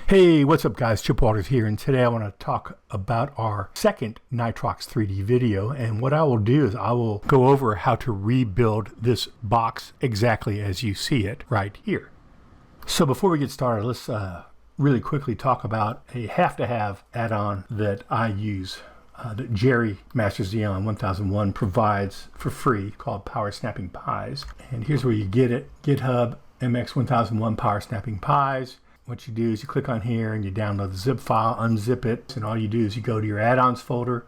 Hey, what's up guys, Chip Walters here, and today I want to talk about our second NITROX3D video. And what I will do is I will go over how to rebuild this box exactly as you see it right here. So before we get started, let's really quickly talk about a have-to-have add-on that I use, that Jerry Masters Xeon 1001 provides for free, called Power Snapping Pies. And here's where you get it: GitHub MX 1001 Power Snapping Pies. What you do is you click on here and you download the zip file, unzip it, and all you do is you go to your add-ons folder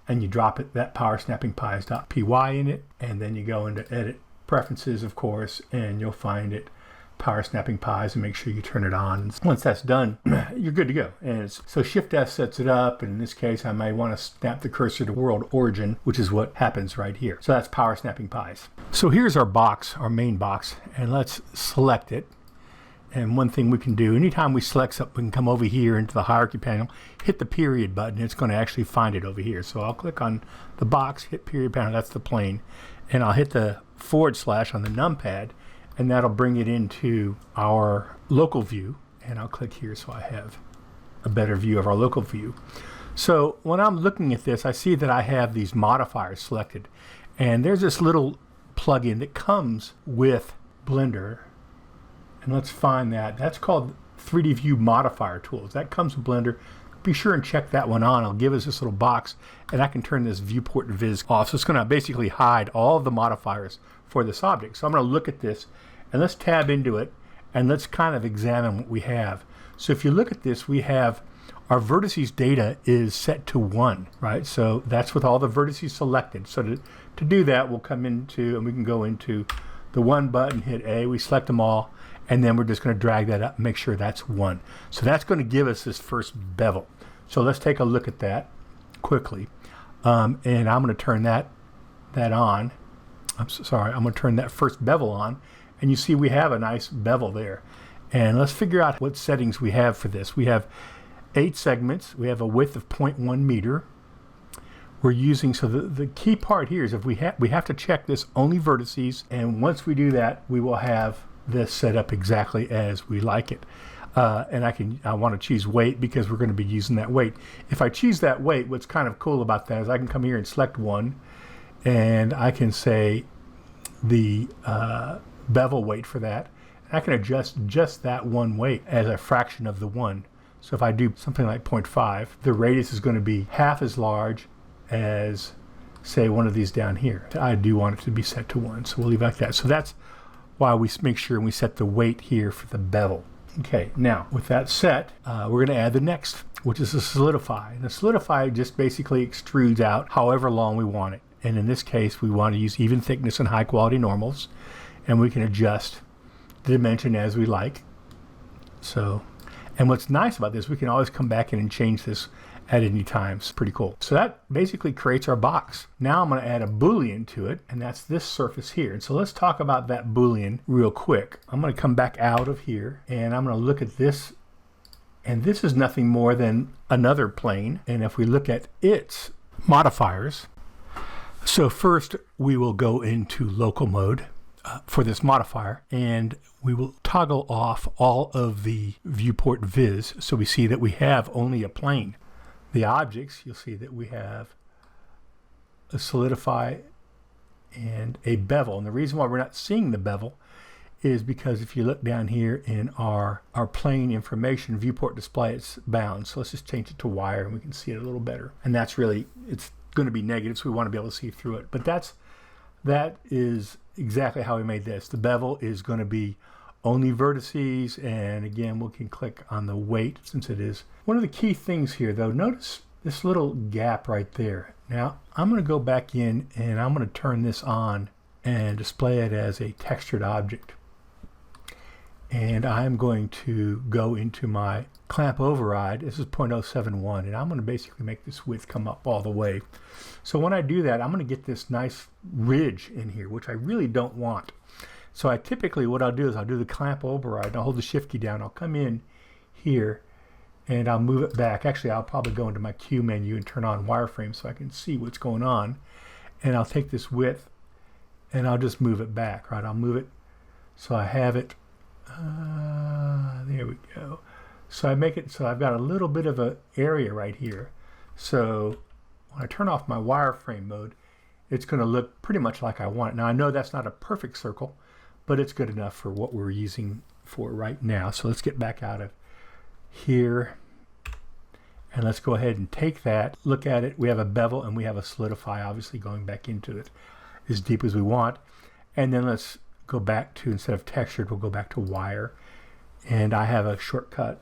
and you drop it, that powersnappingpies.py in it, and then you go into edit preferences, of course, and you'll find it, Power Snapping Pies, and make sure you turn it on. Once that's done, you're good to go. And so Shift F sets it up, and in this case I may want to snap the cursor to world origin, which is what happens right here. So that's Power Snapping Pies. So here's our box, our main box, and let's select it. And one thing we can do, anytime we select something, we can come over here into the hierarchy panel, hit the period button, it's going to actually find it over here. So I'll click on the box, hit period panel, that's the plane, and I'll hit the / on the numpad, and that'll bring it into our local view. And I'll click here so I have a better view of our local view. So when I'm looking at this, I see that I have these modifiers selected, and there's this little plugin that comes with Blender. And let's find that. That's called 3D View Modifier Tools. That comes with Blender. Be sure and check that one on. It'll give us this little box, and I can turn this viewport viz off. So it's going to basically hide all of the modifiers for this object. So I'm going to look at this, and let's tab into it, and let's kind of examine what we have. So if you look at this, we have our vertices data is set to 1, right? So that's with all the vertices selected. So to do that, we'll come into, and we can go into the 1 button, hit A, we select them all, and then we're just going to drag that up and make sure that's 1. So that's going to give us this first bevel. So let's take a look at that quickly. And I'm going to turn that on. I'm going to turn that first bevel on. And you see we have a nice bevel there. And let's figure out what settings we have for this. We have 8 segments. We have a width of 0.1 meter. We're using, so the key part here is if we have to check this only vertices. And once we do that, we will have this set up exactly as we like it. And I want to choose weight because we're going to be using that weight. If I choose that weight, what's kind of cool about that is I can come here and select 1, and I can say the bevel weight for that. And I can adjust just that one weight as a fraction of the 1. So if I do something like 0.5, the radius is going to be half as large as, say, one of these down here. I do want it to be set to 1, so we'll leave it like that. So that's why we make sure we set the weight here for the bevel. Okay, now with that set, we're going to add the next, which is the Solidify. And the Solidify just basically extrudes out however long we want it. And in this case, we want to use even thickness and high quality normals, and we can adjust the dimension as we like. So, and what's nice about this, we can always come back in and change this at any time. It's pretty cool. So that basically creates our box. Now I'm going to add a Boolean to it, and that's this surface here. And so let's talk about that Boolean real quick. I'm going to come back out of here, and I'm going to look at this, and this is nothing more than another plane. And if we look at its modifiers, so first we will go into local mode for this modifier, and we will toggle off all of the viewport viz, so we see that we have only a plane. The objects, you'll see that we have a Solidify and a bevel. And the reason why we're not seeing the bevel is because if you look down here in our plane information, viewport display, it's bound. So let's just change it to wire and we can see it a little better. And that's really, it's going to be negative, so we want to be able to see through it. But that is exactly how we made this. The bevel is going to be only vertices, and again we can click on the weight since it is. One of the key things here though, notice this little gap right there. Now I'm going to go back in and I'm going to turn this on and display it as a textured object, and I'm going to go into my clamp override. This is 0.071, and I'm going to basically make this width come up all the way. So when I do that, I'm going to get this nice ridge in here, which I really don't want. So I typically, what I'll do is I'll do the clamp override. I'll hold the shift key down. I'll come in here and I'll move it back. Actually, I'll probably go into my Q menu and turn on wireframe so I can see what's going on. And I'll take this width and I'll just move it back, right? I'll move it so I have it. There we go. So I make it so I've got a little bit of an area right here. So when I turn off my wireframe mode, it's going to look pretty much like I want it. Now I know that's not a perfect circle, but it's good enough for what we're using for right now. So let's get back out of here and let's go ahead and take that, look at it. We have a bevel and we have a solidify, obviously going back into it as deep as we want. And then let's go back to, instead of textured, we'll go back to wire. And I have a shortcut,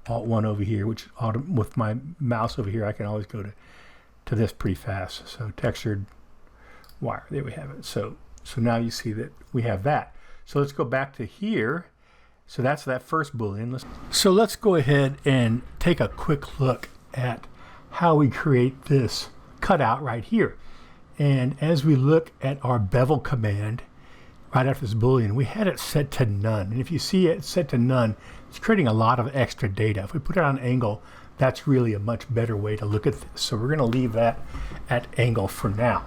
Alt-1 over here, which with my mouse over here, I can always go to this pretty fast. So textured wire, there we have it. So now you see that we have that. So let's go back to here. So that's that first Boolean. So let's go ahead and take a quick look at how we create this cutout right here. And as we look at our bevel command, right after this Boolean, we had it set to none. And if you see it set to none, it's creating a lot of extra data. If we put it on angle, that's really a much better way to look at this. So we're going to leave that at angle for now.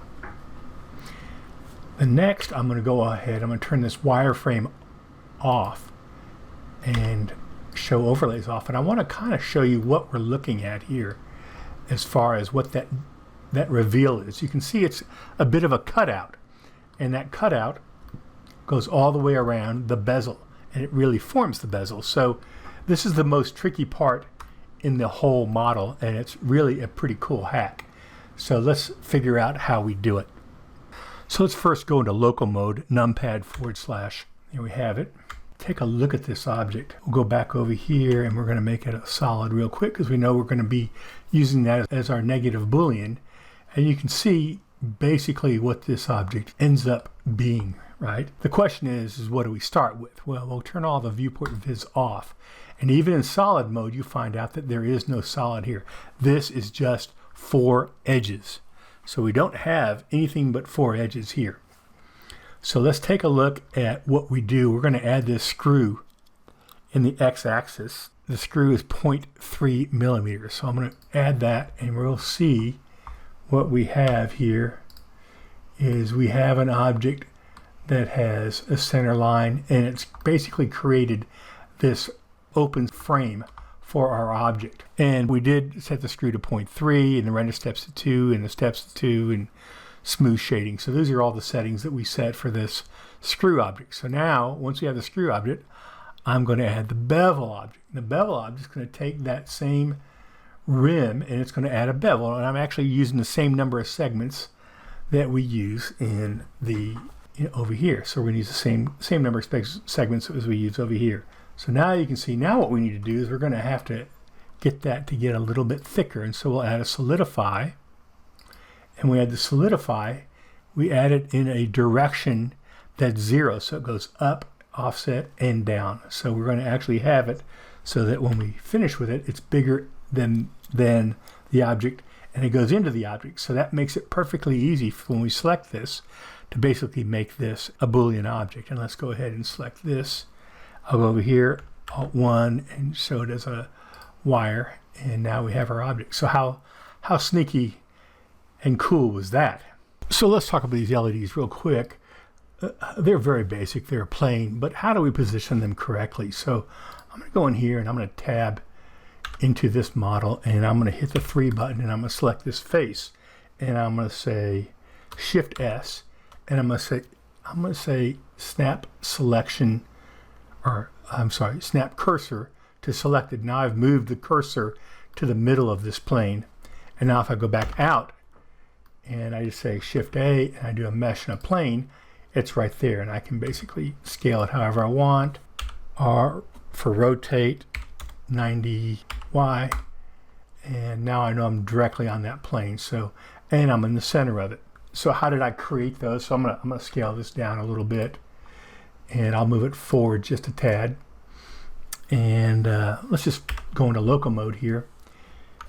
The next, I'm going to go ahead, I'm going to turn this wireframe off and show overlays off. And I want to kind of show you what we're looking at here as far as what that reveal is. You can see it's a bit of a cutout, and that cutout goes all the way around the bezel, and it really forms the bezel. So this is the most tricky part in the whole model, and it's really a pretty cool hack. So let's figure out how we do it. So let's first go into local mode, numpad /. Here we have it. Take a look at this object. We'll go back over here and we're going to make it a solid real quick because we know we're going to be using that as our negative Boolean. And you can see basically what this object ends up being, right? The question is what do we start with? Well, we'll turn all the viewport viz off. And even in solid mode, you find out that there is no solid here. This is just 4 edges. So we don't have anything but 4 edges here. So let's take a look at what we do. We're going to add this screw in the x-axis. The screw is 0.3 millimeters. So I'm going to add that, and we'll see what we have here is we have an object that has a center line, and it's basically created this open frame for our object. And we did set the screw to 0.3 and the render steps to 2 and the steps to 2 and smooth shading. So those are all the settings that we set for this screw object. So now, once we have the screw object, I'm going to add the bevel object. The bevel object is going to take that same rim and it's going to add a bevel. And I'm actually using the same number of segments that we use in the over here. So we're going to use the same number of segments as we use over here. So now you can see, now what we need to do is we're going to have to get that to get a little bit thicker. And so we'll add a solidify. And we add the solidify, we add it in a direction that's 0. So it goes up, offset, and down. So we're going to actually have it so that when we finish with it, it's bigger than the object, and it goes into the object. So that makes it perfectly easy when we select this to basically make this a Boolean object. And let's go ahead and select this. I'll go over here, Alt-1, and show it as a wire. And now we have our object. So how sneaky and cool was that? So let's talk about these LEDs real quick. They're very basic, they're plain, but how do we position them correctly? So I'm going to go in here and I'm going to tab into this model, and I'm going to hit the 3 button, and I'm going to select this face, and I'm going to say Shift S, and I'm going to say snap selection, or I'm sorry, snap cursor to selected. Now I've moved the cursor to the middle of this plane, and now if I go back out and I just say Shift A and I do a mesh and a plane, it's right there, and I can basically scale it however I want. R for rotate 90Y, and now I know I'm directly on that plane. So, and I'm in the center of it. So how did I create those? So I'm gonna scale this down a little bit, and I'll move it forward just a tad. And let's just go into local mode here.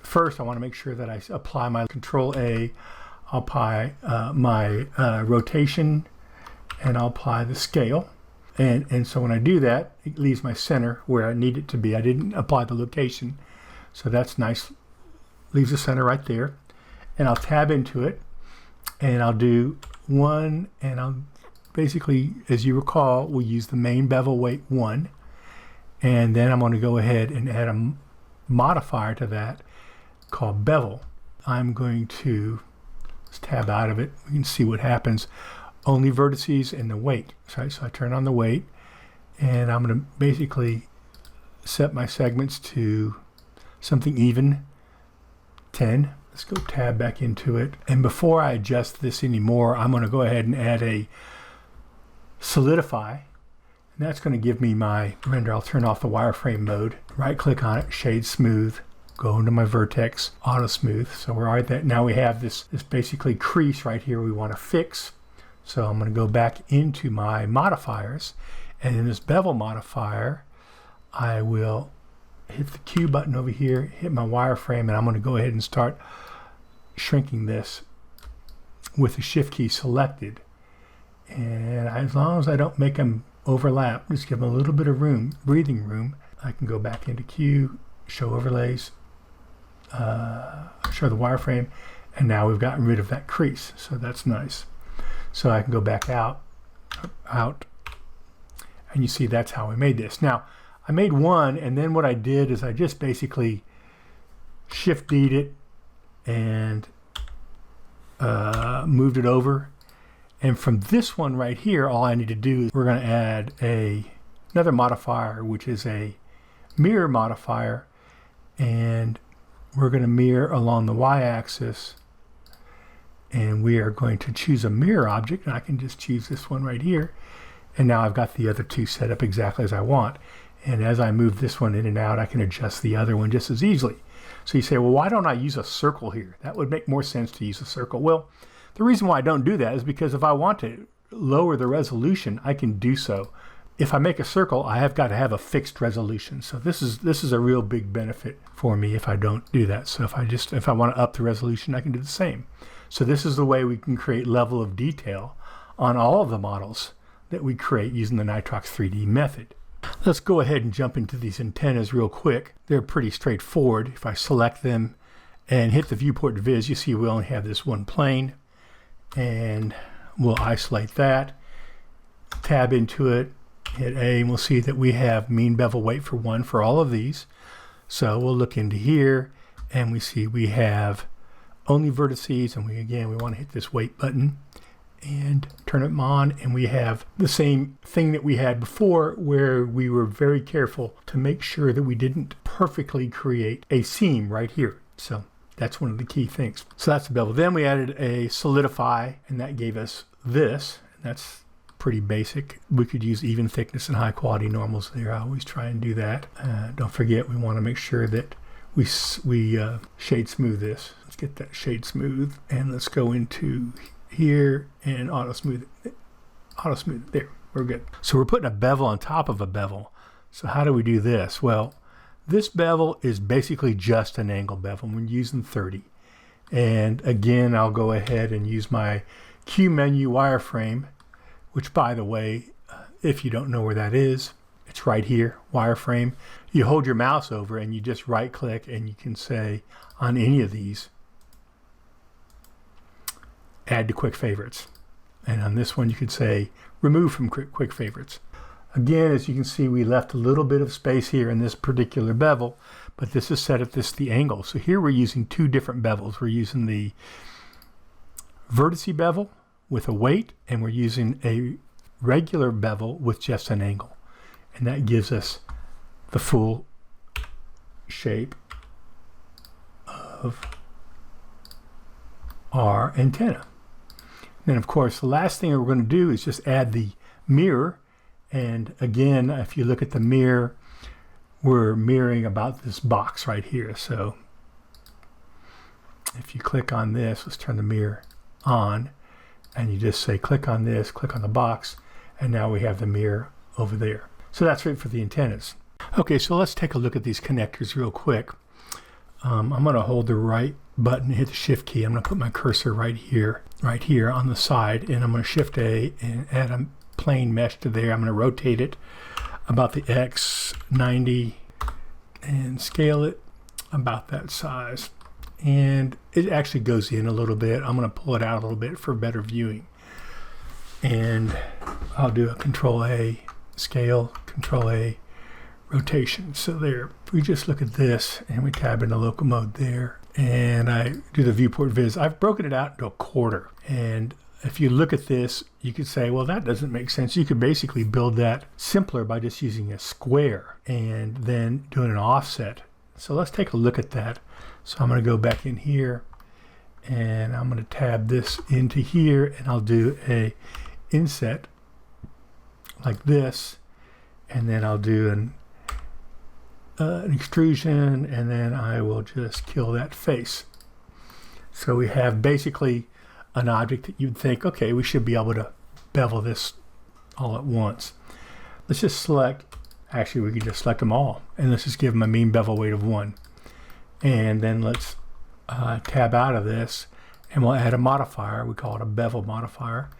First, I want to make sure that I apply my Control A. I'll apply my rotation, and I'll apply the scale. And so when I do that, it leaves my center where I need it to be. I didn't apply the location, so that's nice. Leaves the center right there. And I'll tab into it, and I'll do 1, and I'll basically, as you recall, we'll use the main bevel weight 1. And then I'm going to go ahead and add a modifier to that called Bevel. I'm going to tab out of it. We can see what happens. Only vertices and the weight. So I turn on the weight, and I'm going to basically set my segments to something even, 10. Let's go tab back into it. And before I adjust this anymore, I'm going to go ahead and add a Solidify. And that's going to give me my render. I'll turn off the wireframe mode. Right click on it, shade smooth. Go into my vertex, auto smooth. So we're at that. Now we have this basically crease right here we want to fix. So I'm going to go back into my modifiers. And in this bevel modifier, I will hit the Q button over here, hit my wireframe, and I'm going to go ahead and start shrinking this with the shift key selected. And as long as I don't make them overlap, just give them a little bit of room, breathing room, I can go back into Q, show overlays, show the wireframe, and now we've gotten rid of that crease. So that's nice. So I can go back out, and you see that's how I made this. Now, I made one, and then what I did is I just basically Shift D'd it and moved it over. And from this one right here, all I need to do is we're going to add another modifier, which is a mirror modifier, and we're going to mirror along the y-axis, and we are going to choose a mirror object, and I can just choose this one right here, and now I've got the other two set up exactly as I want. And as I move this one in and out, I can adjust the other one just as easily. So you say, well, why don't I use a circle here? That would make more sense to use a circle. Well, the reason why I don't do that is because if I want to lower the resolution, I can do so. If I make a circle, I have got to have a fixed resolution. So this is a real big benefit for me if I don't do that. So if I want to up the resolution, I can do the same. So this is the way we can create level of detail on all of the models that we create using the NITROX3D method. Let's go ahead and jump into these antennas real quick. They're pretty straightforward. If I select them and hit the viewport viz, you see we only have this one plane, and we'll isolate that, tab into it, hit A, and we'll see that we have mean bevel weight for 1 for all of these. So we'll look into here, and we see we have only vertices, and we want to hit this weight button and turn it on, and we have the same thing that we had before, where we were very careful to make sure that we didn't perfectly create a seam right here. So that's one of the key things. So that's the bevel. Then we added a Solidify, and that gave us this, and that's pretty basic. We could use even thickness and high quality normals there. I always try and do that. Don't forget, we want to make sure that we shade smooth this. Let's get that shade smooth, and let's go into here and auto smooth it. Auto smooth it. There, we're good. So we're putting a bevel on top of a bevel. So how do we do this? Well, this bevel is basically just an angle bevel. We're using 30. And again, I'll go ahead and use my Q menu wireframe, which, by the way, if you don't know where that is, it's right here, wireframe. You hold your mouse over and you just right click, and you can say on any of these, add to quick favorites. And on this one, you could say remove from quick favorites. Again, as you can see, we left a little bit of space here in this particular bevel, but this is set at the angle. So here we're using two different bevels. We're using the vertice bevel with a weight, and we're using a regular bevel with just an angle. And that gives us the full shape of our antenna. Then, of course, the last thing we're going to do is just add the mirror. And again, if you look at the mirror, we're mirroring about this box right here. So if you click on this, let's turn the mirror on, and you just say click on this, click on the box, and now we have the mirror over there. So that's it for the antennas. Okay, so let's take a look at these connectors real quick. I'm going to hold the right button, hit the shift key. I'm going to put my cursor right here on the side, and I'm going to shift A and add a plane mesh to there. I'm going to rotate it about the X 90 and scale it about that size. And it actually goes in a little bit. I'm going to pull it out a little bit for better viewing. And I'll do a Control A, scale, Control A, rotation. So there, if we just look at this and we tab into local mode there, and I do the viewport viz, I've broken it out into a quarter. And if you look at this, you could say, well, that doesn't make sense. You could basically build that simpler by just using a square and then doing an offset. So let's take a look at that. So I'm going to go back in here and I'm going to tab this into here, and I'll do a inset like this, and then I'll do an extrusion, and then I will just kill that face. So we have basically an object that you'd think, okay, we should be able to bevel this all at once. Let's just select, actually we can just select them all, and let's just give them a mean bevel weight of 1. And then let's tab out of this, and we'll add a modifier. We call it a bevel modifier.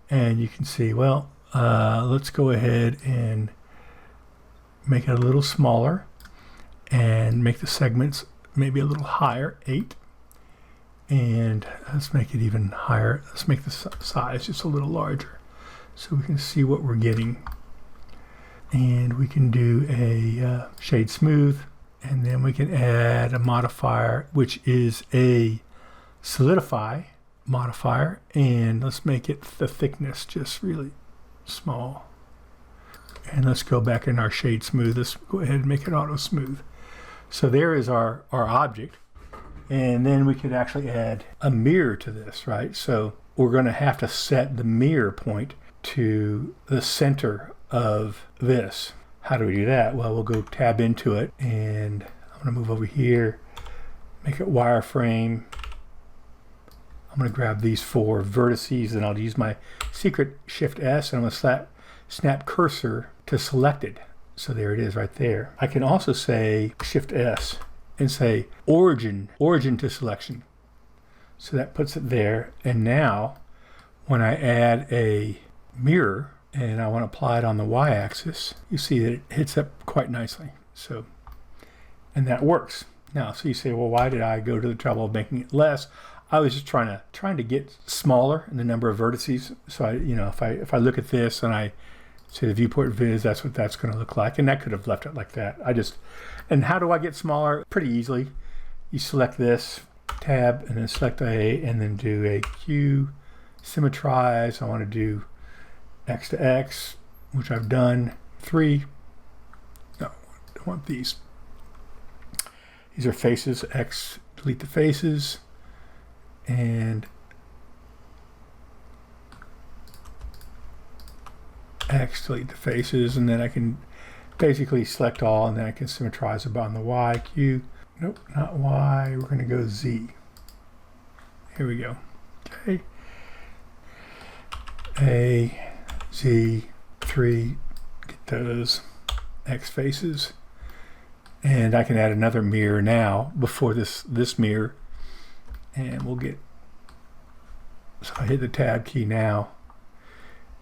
And you can see, well, let's go ahead and make it a little smaller and make the segments maybe a little higher, 8. And let's make it even higher. Let's make the size just a little larger so we can see what we're getting. And we can do a shade smooth, and then we can add a modifier, which is a Solidify modifier, and let's make it the thickness just really small. And let's go back in our shade smooth. Let's go ahead and make it auto smooth. So there is our object. And then we could actually add a mirror to this, right? So we're going to have to set the mirror point to the center of this. How do we do that? Well, we'll go tab into it, and I'm going to move over here, make it wireframe. I'm going to grab these 4 vertices, and I'll use my secret Shift S, and I'm going to snap cursor to selected. So there it is right there. I can also say Shift S and say origin to selection. So that puts it there. And now when I add a mirror and I want to apply it on the y-axis, you see that it hits up quite nicely. So, and that works. Now, so you say, well, why did I go to the trouble of making it less? I was just trying to get smaller in the number of vertices. So if I look at this and I say the viewport viz, that's what that's going to look like. And that could have left it like that. And how do I get smaller? Pretty easily. You select this, tab, and then select A, and then do a Q, symmetrize. I want to do X to X, which I've done. 3. No, I don't want these. These are faces. X, delete the faces. And X, delete the faces, and then I can basically select all, and then I can symmetrize it on the Y, Q. Nope, not Y. We're going to go Z. Here we go. Okay. A, Z, 3. Get those X faces, and I can add another mirror now before this mirror. And we'll get, so I hit the tab key now,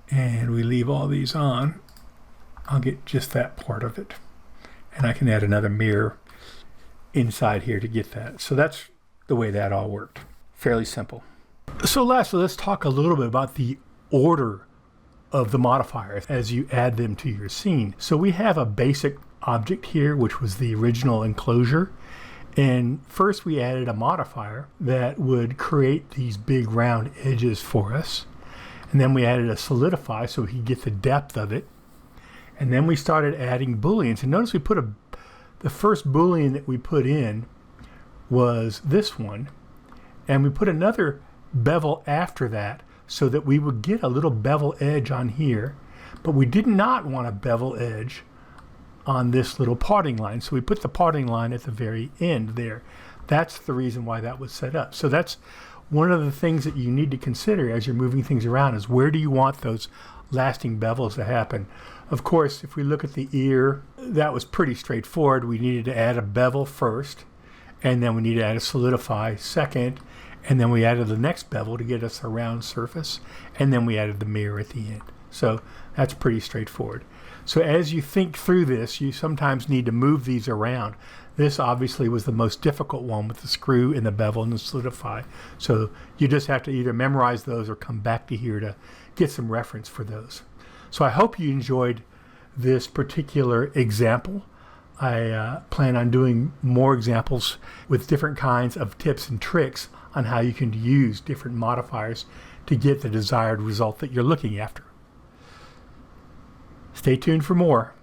and we leave all these on. I'll get just that part of it, and I can add another mirror inside here to get that. So that's the way that all worked. Fairly simple. So lastly, let's talk a little bit about the order of the modifiers as you add them to your scene. So we have a basic object here, which was the original enclosure. And first we added a modifier that would create these big round edges for us. And then we added a Solidify so we could get the depth of it. And then we started adding Booleans. And notice we put the first Boolean that we put in was this one. And we put another bevel after that so that we would get a little bevel edge on here. But we did not want a bevel edge on this little parting line. So we put the parting line at the very end there. That's the reason why that was set up. So that's one of the things that you need to consider as you're moving things around, is where do you want those lasting bevels to happen. Of course, if we look at the ear, that was pretty straightforward. We needed to add a bevel first, and then we need to add a Solidify second, and then we added the next bevel to get us a round surface, and then we added the mirror at the end. So that's pretty straightforward. So as you think through this, you sometimes need to move these around. This obviously was the most difficult one with the screw and the bevel and the Solidify. So you just have to either memorize those or come back to here to get some reference for those. So I hope you enjoyed this particular example. I plan on doing more examples with different kinds of tips and tricks on how you can use different modifiers to get the desired result that you're looking after. Stay tuned for more.